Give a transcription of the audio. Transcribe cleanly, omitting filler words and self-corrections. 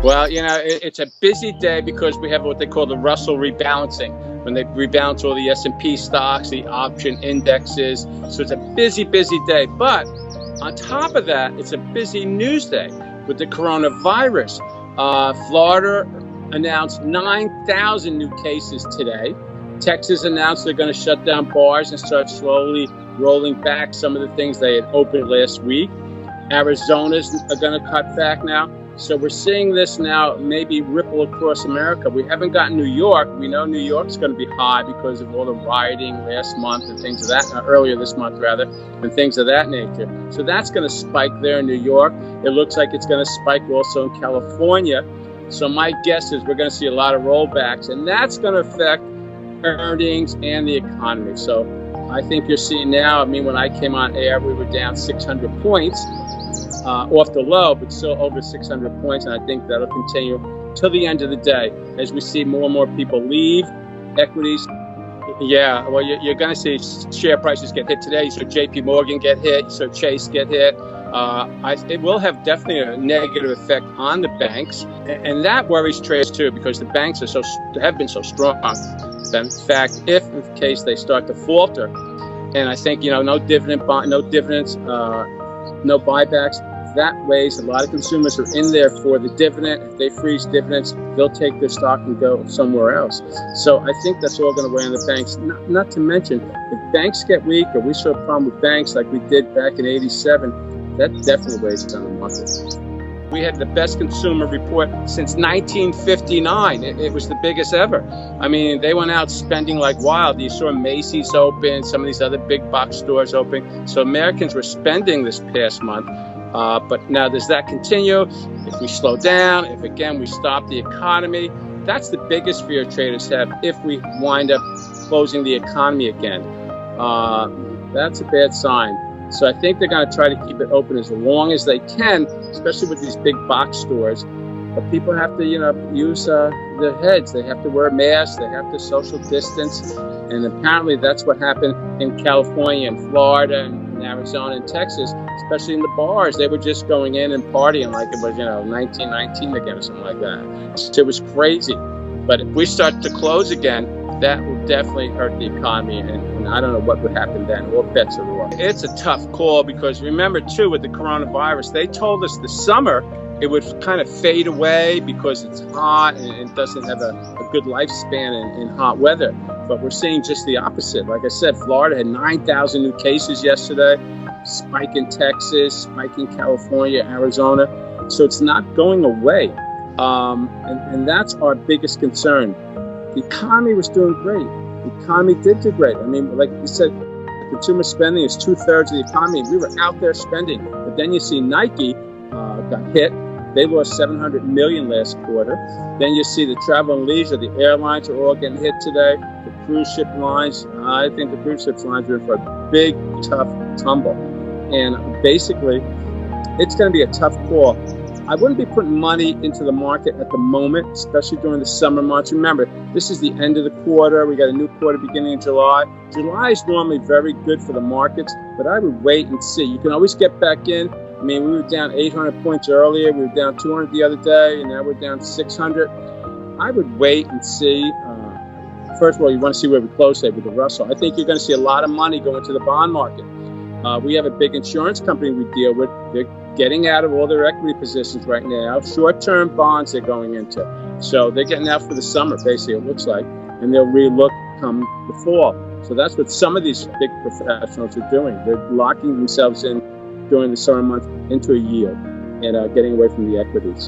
Well, it's a busy day because we have what they call the Russell rebalancing, when they rebalance all the S&P stocks, the option indexes. So it's a busy, busy day. But on top of that, it's a busy news day with the coronavirus. Florida announced 9,000 new cases today. Texas announced they're going to shut down bars and start slowly rolling back some of the things they had opened last week. Arizona's going to cut back now. So we're seeing this now maybe ripple across America. We haven't got New York. We know New York's going to be high because of all the rioting last month and things of that, earlier this month rather, and things of that nature. So that's going to spike there in New York. It looks like it's going to spike also in California. So my guess is we're going to see a lot of rollbacks, and that's going to affect earnings and the economy. So I think you're seeing now, when I came on air, we were down 600 points. Off the low, but still over 600 points, and I think that'll continue till the end of the day as we see more and more people leave equities. Yeah, well, you're going to see share prices get hit today. So JP Morgan get hit, so Chase get hit. It will have definitely a negative effect on the banks, and that worries traders too, because the banks have been so strong. In fact, if in case they start to falter, and I think no dividends, no buybacks. That weighs a lot of consumers are in there for the dividend. If they freeze dividends, they'll take their stock and go somewhere else. So I think that's all going to weigh on the banks. Not to mention, if banks get weak, or we saw a problem with banks like we did back in '87, that definitely weighs on the market. We had the best consumer report since 1959. It was the biggest ever. They went out spending like wild. You saw Macy's open, some of these other big box stores open. So Americans were spending this past month. But now, does that continue? If we slow down, if again we stop the economy, that's the biggest fear traders have. If we wind up closing the economy again, that's a bad sign. So I think they're going to try to keep it open as long as they can, especially with these big box stores. But people have to, use their heads. They have to wear masks. They have to social distance. And apparently that's what happened in California and Florida and Arizona and Texas, especially in the bars. They were just going in and partying like it was, 1919 again or something like that. So it was crazy. But if we start to close again, that will definitely hurt the economy. And I don't know what would happen then. All bets are off. It's a tough call because remember, too, with the coronavirus, they told us this summer it would kind of fade away because it's hot and it doesn't have a good lifespan in hot weather. But we're seeing just the opposite. Like I said, Florida had 9,000 new cases yesterday, spike in Texas, spike in California, Arizona. So it's not going away. And that's our biggest concern. The economy was doing great. The economy did do great. Like you said, consumer spending is 2/3 of the economy. We were out there spending. But then you see Nike got hit. They lost $700 million last quarter. Then you see the travel and leisure, the airlines are all getting hit today. The cruise ship lines, I think the cruise ship lines are in for a big, tough tumble. And basically, it's going to be a tough call. I wouldn't be putting money into the market at the moment, especially during the summer months. Remember, this is the end of the quarter. We got a new quarter beginning in July. July is normally very good for the markets, but I would wait and see. You can always get back in. We were down 800 points earlier. We were down 200 the other day, and now we're down 600. I would wait and see. First of all, you want to see where we close today with the Russell. I think you're going to see a lot of money go into the bond market. We have a big insurance company we deal with. They're getting out of all their equity positions right now. Short-term bonds they're going into. So they're getting out for the summer, basically, it looks like. And they'll relook come the fall. So that's what some of these big professionals are doing. They're locking themselves in during the summer months into a yield and getting away from the equities.